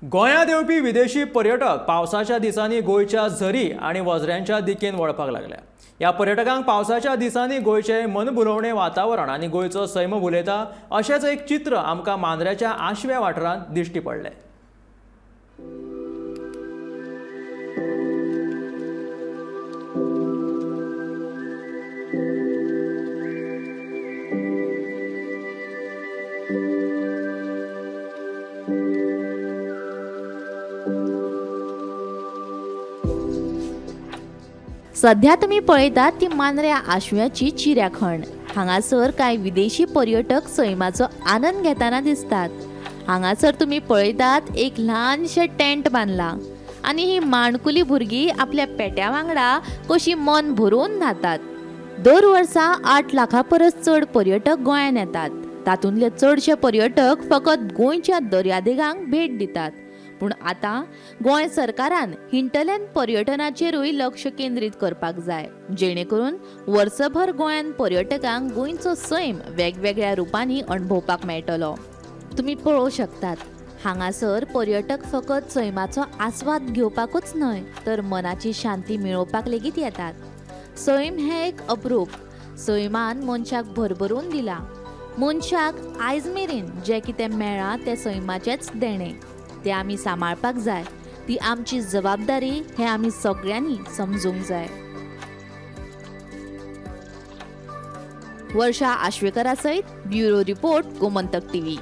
गोंयांत येवपी विदेशी पर्यटक पावसाच्या दिसांनी गोंयच्या झरी आणि वजऱ्यांच्या दिकेन वळपाक लागल्या। ह्या पर्यटकांक पावसाच्या दिसांनी गोंयचे मनभुलोवणे वातावरण आणि गोंयचो सैम भुलयता अशेंच एक चित्र आमकां मांद्र्याच्या आशव्या वाठारांत दिश्टी पडलें। सध्या तुम्ही पळयतात ती मांद्र्या आशव्याची चिऱ्याखण। हांगासर कांय विदेशी पर्यटक सैमाचो आनंद घेताना दिसतात। हांगासर तुम्ही पळयतात एक ल्हानशें टेंट बांदला आनी ही माणकुली भुरगीं आपल्या पेट्या वांगडा कशी मन भरून न्हातात। दर वर्सा 8 लाखां परस चड पर्यटक गोंयांत येतात। तातूंतले चडशे पर्यटक फकत गोंयच्या दर्यादेगांक भेट दितात। पूण आतां गोंय सरकारान हिंटलँड पर्यटनाचेरूय लक्ष केंद्रीत करपाक जाय, जेणे करून वर्सभर गोंयांत पर्यटकांक गोंयचो सैम वेगवेगळ्या रुपांनी अणभवपाक मेळटलो। तुम्ही पळोवंक शकतात, हांगासर पर्यटक फकत सैमाचो आस्वाद घेवपाकूच न्हय तर मनाची शांती मेळोवपाक लेगीत येतात। सैम हें एक अप्रूप, सैमान मनशाक भरभरून दिला। मनशाक आयज मेरेन जें कितें मेळ्ळां तें सैमाचेंच देणें, ते आमी सांबाळपाक जाय। ती आमची जबाबदारी हे आमी सगळ्यांनी समजूंक जाय। वर्षा आश्वेकरा सयत ब्युरो रिपोर्ट गोमंतक टीव्ही।